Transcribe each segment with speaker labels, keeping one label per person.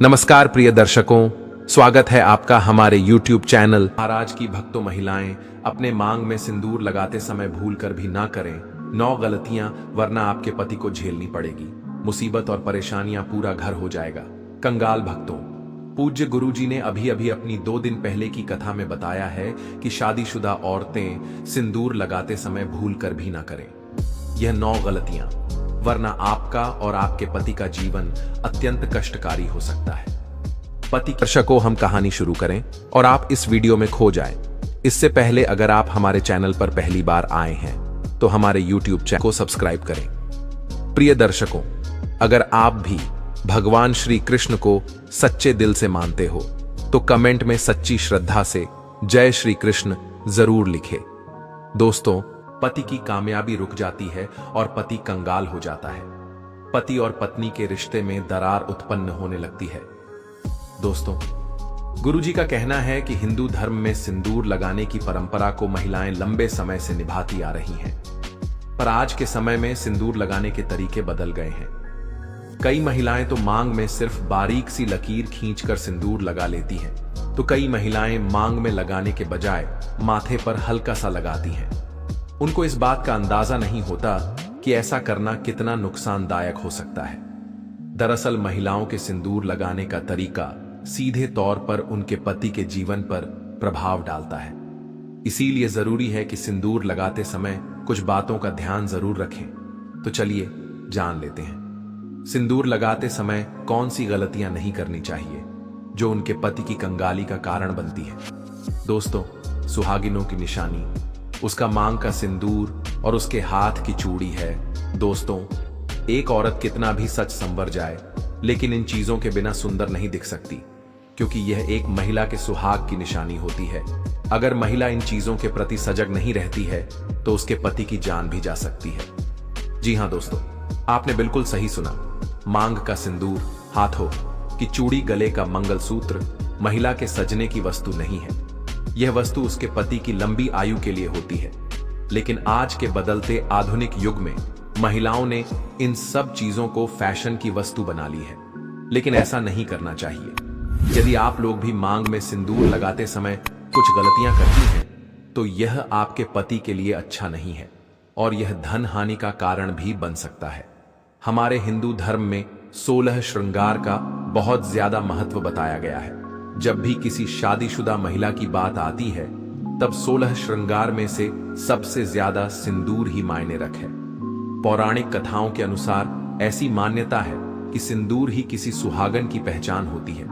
Speaker 1: नमस्कार प्रिय दर्शकों, स्वागत है आपका हमारे YouTube चैनल। महाराज की भक्तों महिलाएं अपने मांग में सिंदूर लगाते समय भूल कर भी ना करें 9 गलतियां, वरना आपके पति को झेलनी पड़ेगी मुसीबत और परेशानियां, पूरा घर हो जाएगा कंगाल। भक्तों, पूज्य गुरुजी ने अभी अभी अपनी 2 दिन पहले की कथा में बताया है कि शादीशुदा औरतें सिंदूर लगाते समय भूल कर भी ना करें यह 9 गलतियां, वरना आपका और आपके पति का जीवन अत्यंत कष्टकारी हो सकता है। पति दर्शकों, हम कहानी शुरू करें और आप इस वीडियो में खो जाएं। इससे पहले अगर आप हमारे चैनल पर पहली बार आए हैं तो हमारे YouTube चैनल को सब्सक्राइब करें। प्रिय दर्शकों, अगर आप भी भगवान श्री कृष्ण को सच्चे दिल से मानते हो तो कमेंट में सच्ची श्रद्धा से जय श्री कृष्ण जरूर लिखें। दोस्तों, पति की कामयाबी रुक जाती है और पति कंगाल हो जाता है। पति और पत्नी के रिश्ते में दरार उत्पन्न होने लगती है। दोस्तों, गुरुजी का कहना है कि हिंदू धर्म में सिंदूर लगाने की परंपरा को महिलाएं लंबे समय से निभाती आ रही हैं, पर आज के समय में सिंदूर लगाने के तरीके बदल गए हैं। कई महिलाएं तो मांग में सिर्फ बारीक सी लकीर खींचकर सिंदूर लगा लेती हैं, तो कई महिलाएं मांग में लगाने के बजाय माथे पर हल्का सा लगाती हैं। उनको इस बात का अंदाजा नहीं होता कि ऐसा करना कितना नुकसानदायक हो सकता है। दरअसल महिलाओं के सिंदूर लगाने का तरीका सीधे तौर पर उनके पति के जीवन पर प्रभाव डालता है। इसीलिए जरूरी है कि सिंदूर लगाते समय कुछ बातों का ध्यान जरूर रखें। तो चलिए जान लेते हैं सिंदूर लगाते समय कौन सी गलतियां नहीं करनी चाहिए जो उनके पति की कंगाली का कारण बनती है। दोस्तों, सुहागिनों की निशानी उसका मांग का सिंदूर और उसके हाथ की चूड़ी है। दोस्तों, एक औरत कितना भी सच संवर जाए, लेकिन इन चीजों के बिना सुंदर नहीं दिख सकती, क्योंकि यह एक महिला के सुहाग की निशानी होती है। अगर महिला इन चीजों के प्रति सजग नहीं रहती है तो उसके पति की जान भी जा सकती है। जी हां दोस्तों, आपने बिल्कुल सही सुना। मांग का सिंदूर, हाथों की चूड़ी, गले का मंगलसूत्र महिला के सजने की वस्तु नहीं है। यह वस्तु उसके पति की लंबी आयु के लिए होती है। लेकिन आज के बदलते आधुनिक युग में महिलाओं ने इन सब चीजों को फैशन की वस्तु बना ली है, लेकिन ऐसा नहीं करना चाहिए। यदि आप लोग भी मांग में सिंदूर लगाते समय कुछ गलतियां करती हैं तो यह आपके पति के लिए अच्छा नहीं है और यह धन हानि का कारण भी बन सकता है। हमारे हिंदू धर्म में 16 श्रृंगार का बहुत ज्यादा महत्व बताया गया है। जब भी किसी शादीशुदा महिला की बात आती है तब 16 श्रृंगार में से सबसे ज्यादा सिंदूर ही मायने रखे। पौराणिक कथाओं के अनुसार ऐसी मान्यता है कि सिंदूर ही किसी सुहागन की पहचान होती है।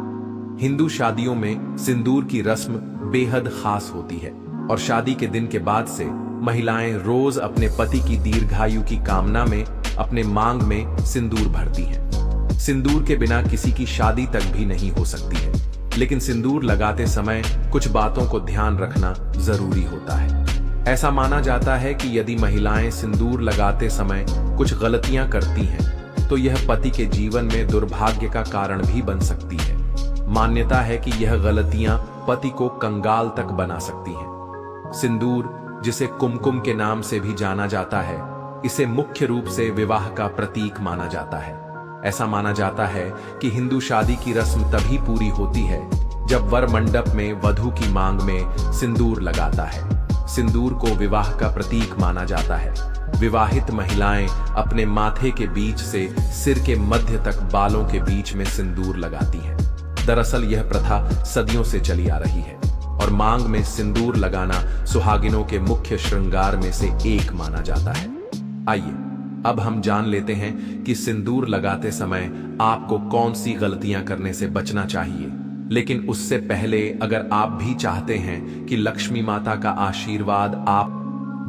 Speaker 1: हिंदू शादियों में सिंदूर की रस्म बेहद खास होती है और शादी के दिन के बाद से महिलाएं रोज अपने पति की दीर्घायु की कामना में अपने मांग में सिंदूर भरती हैं। सिंदूर के बिना किसी की शादी तक भी नहीं हो सकती है, लेकिन सिंदूर लगाते समय कुछ बातों को ध्यान रखना जरूरी होता है। ऐसा माना जाता है कि यदि महिलाएं सिंदूर लगाते समय कुछ गलतियां करती हैं तो यह पति के जीवन में दुर्भाग्य का कारण भी बन सकती है। मान्यता है कि यह गलतियां पति को कंगाल तक बना सकती हैं। सिंदूर, जिसे कुमकुम के नाम से भी जाना जाता है, इसे मुख्य रूप से विवाह का प्रतीक माना जाता है। ऐसा माना जाता है कि हिंदू शादी की रस्म तभी पूरी होती है जब वर मंडप में वधू की मांग में सिंदूर लगाता है। सिंदूर को विवाह का प्रतीक माना जाता है। विवाहित महिलाएं अपने माथे के बीच से सिर के मध्य तक बालों के बीच में सिंदूर लगाती हैं। दरअसल यह प्रथा सदियों से चली आ रही है और मांग में सिंदूर लगाना सुहागिनों के मुख्य श्रृंगार में से एक माना जाता है। आइए अब हम जान लेते हैं कि सिंदूर लगाते समय आपको कौन सी गलतियां करने से बचना चाहिए। लेकिन उससे पहले, अगर आप भी चाहते हैं कि लक्ष्मी माता का आशीर्वाद आप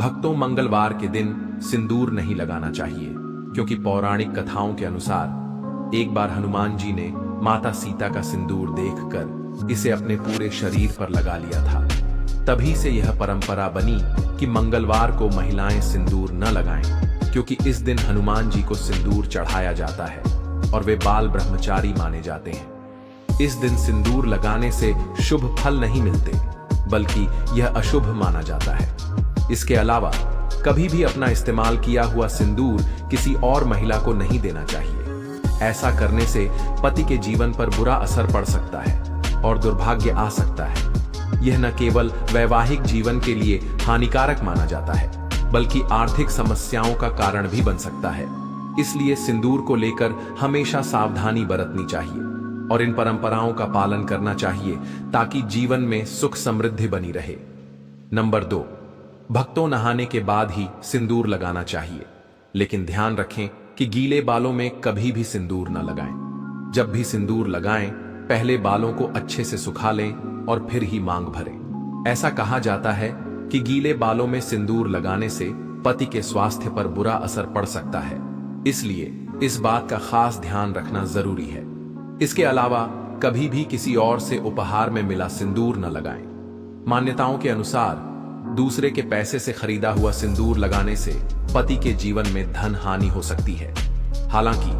Speaker 1: भक्तों, मंगलवार के दिन सिंदूर नहीं लगाना चाहिए, क्योंकि पौराणिक कथाओं के अनुसार एक बार हनुमान जी ने माता सीता का सिंदूर देखकर इसे अपने पूरे शरीर पर लगा लिया था। तभी से यह परंपरा बनी कि मंगलवार को महिलाएं सिंदूर न लगाएं, क्योंकि इस दिन हनुमान जी को सिंदूर चढ़ाया जाता है और वे बाल ब्रह्मचारी माने जाते हैं। इस दिन सिंदूर लगाने से शुभ फल नहीं मिलते, बल्कि यह अशुभ माना जाता है। इसके अलावा कभी भी अपना इस्तेमाल किया हुआ सिंदूर किसी और महिला को नहीं देना चाहिए। ऐसा करने से पति के जीवन पर बुरा असर पड़ सकता है और दुर्भाग्य आ सकता है। यह न केवल वैवाहिक जीवन के लिए हानिकारक माना जाता है, बल्कि आर्थिक समस्याओं का कारण भी बन सकता है। इसलिए सिंदूर को लेकर हमेशा सावधानी बरतनी चाहिए और इन परंपराओं का पालन करना चाहिए ताकि जीवन में सुख समृद्धि बनी रहे। नंबर 2, भक्तों नहाने के बाद ही सिंदूर लगाना चाहिए, लेकिन ध्यान रखें कि गीले बालों में कभी भी सिंदूर न लगाएं। जब भी सिंदूर लगाएं, पहले बालों को अच्छे से सुखा लें और फिर ही मांग भरें। ऐसा कहा जाता है कि गीले बालों में सिंदूर लगाने से पति के स्वास्थ्य पर बुरा असर पड़ सकता है, इसलिए इस बात का खास ध्यान रखना जरूरी है। इसके अलावा कभी भी किसी और से उपहार में मिला सिंदूर न लगाएं। मान्यताओं के अनुसार दूसरे के पैसे से खरीदा हुआ सिंदूर लगाने से पति के जीवन में धन हानि हो सकती है। हालांकि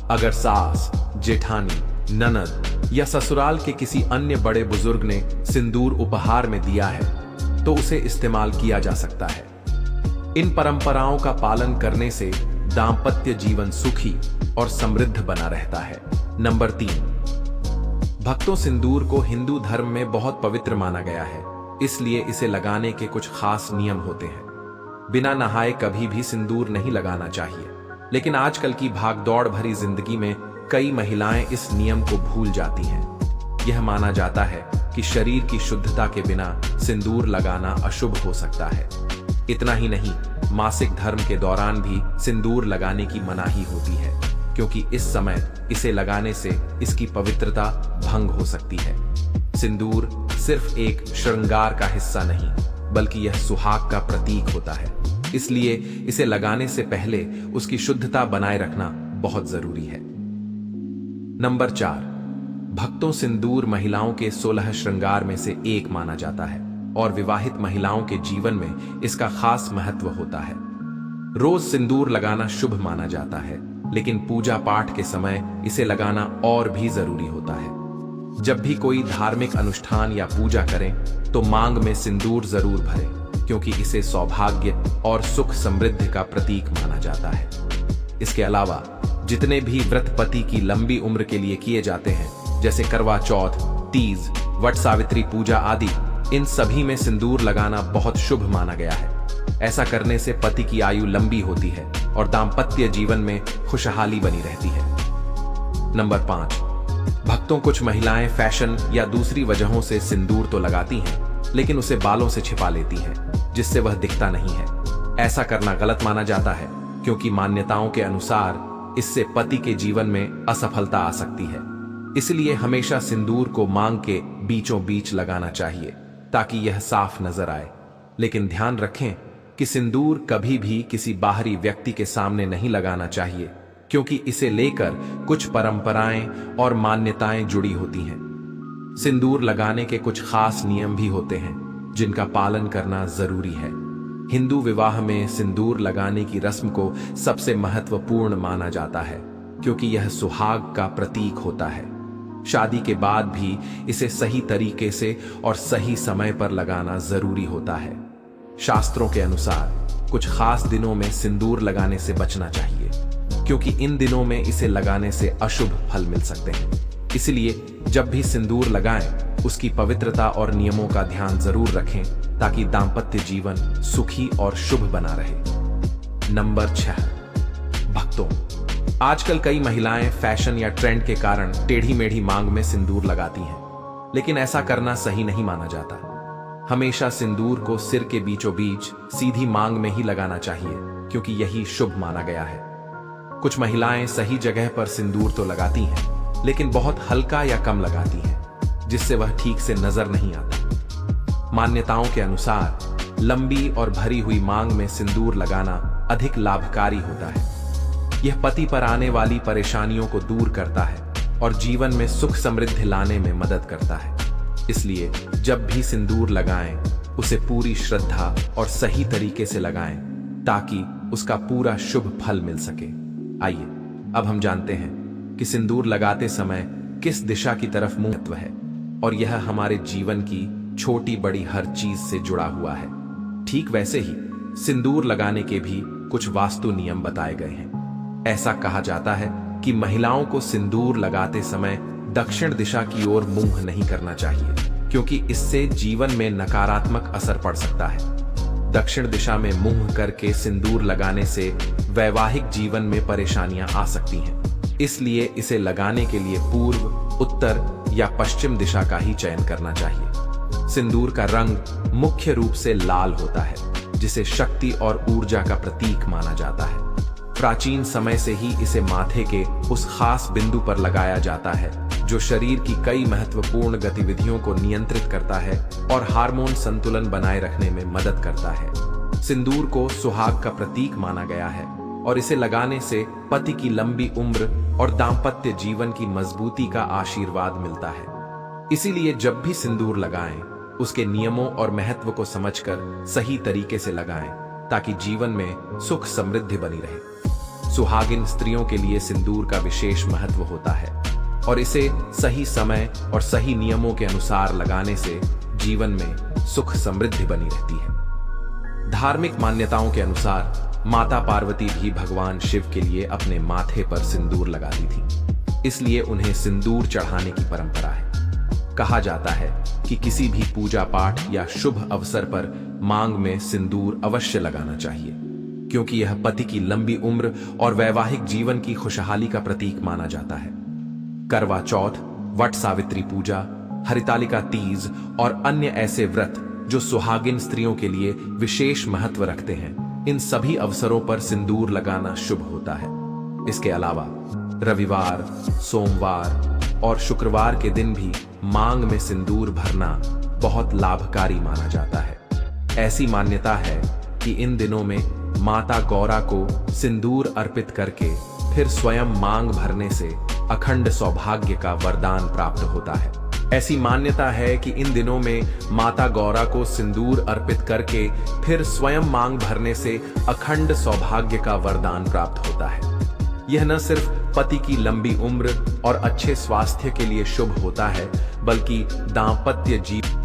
Speaker 1: अगर सास, जेठानी, ननद या ससुराल के किसी अन्य बड़े बुजुर्ग ने सिंदूर उपहार में दिया है तो उसे इस्तेमाल किया जा सकता है। इन परंपराओं का पालन करने से दांपत्य जीवन सुखी और समृद्ध बना रहता है। नंबर 3, भक्तों सिंदूर को हिंदू धर्म में बहुत पवित्र माना गया है, इसलिए इसे लगाने के कुछ खास नियम होते हैं। बिना नहाए कभी भी सिंदूर नहीं लगाना चाहिए, लेकिन आजकल की भागदौड़ भरी जिंदगी में कई महिलाएं इस नियम को भूल जाती हैं। यह माना जाता है कि शरीर की शुद्धता के बिना सिंदूर लगाना अशुभ हो सकता है। इतना ही नहीं, मासिक धर्म के दौरान भी सिंदूर लगाने की मनाही होती है, क्योंकि इस समय इसे लगाने से इसकी पवित्रता भंग हो सकती है। सिंदूर सिर्फ एक श्रृंगार का हिस्सा नहीं, बल्कि यह सुहाग का प्रतीक होता है। इसलिए इसे लगाने से पहले उसकी शुद्धता बनाए रखना बहुत जरूरी है। नंबर 4, भक्तों सिंदूर महिलाओं के 16 श्रृंगार में से एक माना जाता है और विवाहित महिलाओं के जीवन में इसका खास महत्व होता है। रोज सिंदूर लगाना शुभ माना जाता है, लेकिन पूजा पाठ के समय इसे लगाना और भी जरूरी होता है। जब भी कोई धार्मिक अनुष्ठान या पूजा करें तो मांग में सिंदूर जरूर भरें, क्योंकि इसे सौभाग्य और सुख समृद्धि का प्रतीक माना जाता है। इसके अलावा जितने भी व्रत पति की लंबी उम्र के लिए किए जाते हैं, जैसे करवा चौथ, तीज, वट सावित्री पूजा आदि, इन सभी में सिंदूर लगाना बहुत शुभ माना गया है। ऐसा करने से पति की आयु लंबी होती है और दांपत्य जीवन में खुशहाली बनी रहती है। नंबर 5, भक्तों कुछ महिलाएं फैशन या दूसरी वजहों से सिंदूर तो लगाती हैं, लेकिन उसे बालों से छिपा लेती हैं, जिससे वह दिखता नहीं है। ऐसा करना गलत माना जाता है, क्योंकि मान्यताओं के अनुसार इससे पति के जीवन में असफलता आ सकती है। इसलिए हमेशा सिंदूर को मांग के बीचों बीच लगाना चाहिए, ताकि यह साफ नजर आए। लेकिन ध्यान रखें कि सिंदूर कभी भी किसी बाहरी व्यक्ति के सामने नहीं लगाना चाहिए, क्योंकि इसे लेकर कुछ परंपराएं और मान्यताएं जुड़ी होती हैं। सिंदूर लगाने के कुछ खास नियम भी होते हैं, जिनका पालन करना जरूरी है। हिंदू विवाह में सिंदूर लगाने की रस्म को सबसे महत्वपूर्ण माना जाता है, क्योंकि यह सुहाग का प्रतीक होता है। शादी के बाद भी इसे सही तरीके से और सही समय पर लगाना जरूरी होता है। शास्त्रों के अनुसार कुछ खास दिनों में सिंदूर लगाने से बचना चाहिए, क्योंकि इन दिनों में इसे लगाने से अशुभ फल मिल सकते हैं। इसलिए जब भी सिंदूर लगाएं, उसकी पवित्रता और नियमों का ध्यान जरूर रखें, ताकि दांपत्य जीवन सुखी और शुभ बना रहे। नंबर 6, भक्तों आजकल कई महिलाएं फैशन या ट्रेंड के कारण टेढ़ी मेढ़ी मांग में सिंदूर लगाती हैं, लेकिन ऐसा करना सही नहीं माना जाता। हमेशा सिंदूर को सिर के बीचों बीच सीधी मांग में ही लगाना चाहिए, क्योंकि यही शुभ माना गया है। कुछ महिलाएं सही जगह पर सिंदूर तो लगाती हैं, लेकिन बहुत हल्का या कम लगाती हैं, जिससे वह ठीक से नजर नहीं आता। मान्यताओं के अनुसार लंबी और भरी हुई मांग में सिंदूर लगाना अधिक लाभकारी होता है। यह पति पर आने वाली परेशानियों को दूर करता है और जीवन में सुख समृद्धि लाने में मदद करता है। इसलिए जब भी सिंदूर लगाएं, उसे पूरी श्रद्धा और सही तरीके से लगाएं, ताकि उसका पूरा शुभ फल मिल सके। आइए अब हम जानते हैं कि सिंदूर लगाते समय किस दिशा की तरफ मुंह है, और यह हमारे जीवन की छोटी बड़ी हर चीज से जुड़ा हुआ है। ठीक वैसे ही सिंदूर लगाने के भी कुछ वास्तु नियम बताए गए हैं। ऐसा कहा जाता है कि महिलाओं को सिंदूर लगाते समय दक्षिण दिशा की ओर मुंह नहीं करना चाहिए, क्योंकि इससे जीवन में नकारात्मक असर पड़ सकता है। दक्षिण दिशा में मुंह करके सिंदूर लगाने से वैवाहिक जीवन में परेशानियां आ सकती हैं। इसलिए इसे लगाने के लिए पूर्व, उत्तर या पश्चिम दिशा का ही चयन करना चाहिए। सिंदूर का रंग मुख्य रूप से लाल होता है, जिसे शक्ति और ऊर्जा का प्रतीक माना जाता है। प्राचीन समय से ही इसे माथे के उस खास बिंदु पर लगाया जाता है जो शरीर की कई महत्वपूर्ण गतिविधियों को नियंत्रित करता है और हार्मोन संतुलन बनाए रखने में मदद करता है। सिंदूर को सुहाग का प्रतीक माना गया है और इसे लगाने से पति की लंबी उम्र और दाम्पत्य जीवन की मजबूती का आशीर्वाद मिलता है। इसीलिए जब भी सिंदूर लगाएं, उसके नियमों और महत्व को समझकर सही तरीके से लगाएं, ताकि जीवन में सुख समृद्धि बनी रहे। सुहागिन स्त्रियों के लिए सिंदूर का विशेष महत्व होता है और इसे सही समय और सही नियमों के अनुसार लगाने से जीवन में सुख समृद्धि बनी रहती है। धार्मिक मान्यताओं के अनुसार माता पार्वती भी भगवान शिव के लिए अपने माथे पर सिंदूर लगाती थी, इसलिए उन्हें सिंदूर चढ़ाने की परंपरा है। कहा जाता है कि किसी भी पूजा पाठ या शुभ अवसर पर मांग में सिंदूर अवश्य लगाना चाहिए, क्योंकि यह पति की लंबी उम्र और वैवाहिक जीवन की खुशहाली का प्रतीक माना जाता है। करवा चौथ, वट सावित्री पूजा, हरितालिका तीज और अन्य ऐसे व्रत जो सुहागिन स्त्रियों के लिए विशेष महत्व रखते हैं, इन सभी अवसरों पर सिंदूर लगाना शुभ होता है। इसके अलावा रविवार, सोमवार और शुक्रवार के दिन भी मांग में सिंदूर भरना बहुत लाभकारी माना जाता है। ऐसी मान्यता है कि इन दिनों में माता गौरा को सिंदूर अर्पित करके फिर स्वयं मांग भरने से अखंड सौभाग्य का वरदान प्राप्त होता है। ऐसी मान्यता है कि इन दिनों में माता गौरा को सिंदूर अर्पित करके फिर स्वयं मांग भरने से अखंड सौभाग्य का वरदान प्राप्त होता है। यह न सिर्फ पति की लंबी उम्र और अच्छे स्वास्थ्य के लिए शुभ होता है, बल्कि दाम्पत्य जीवन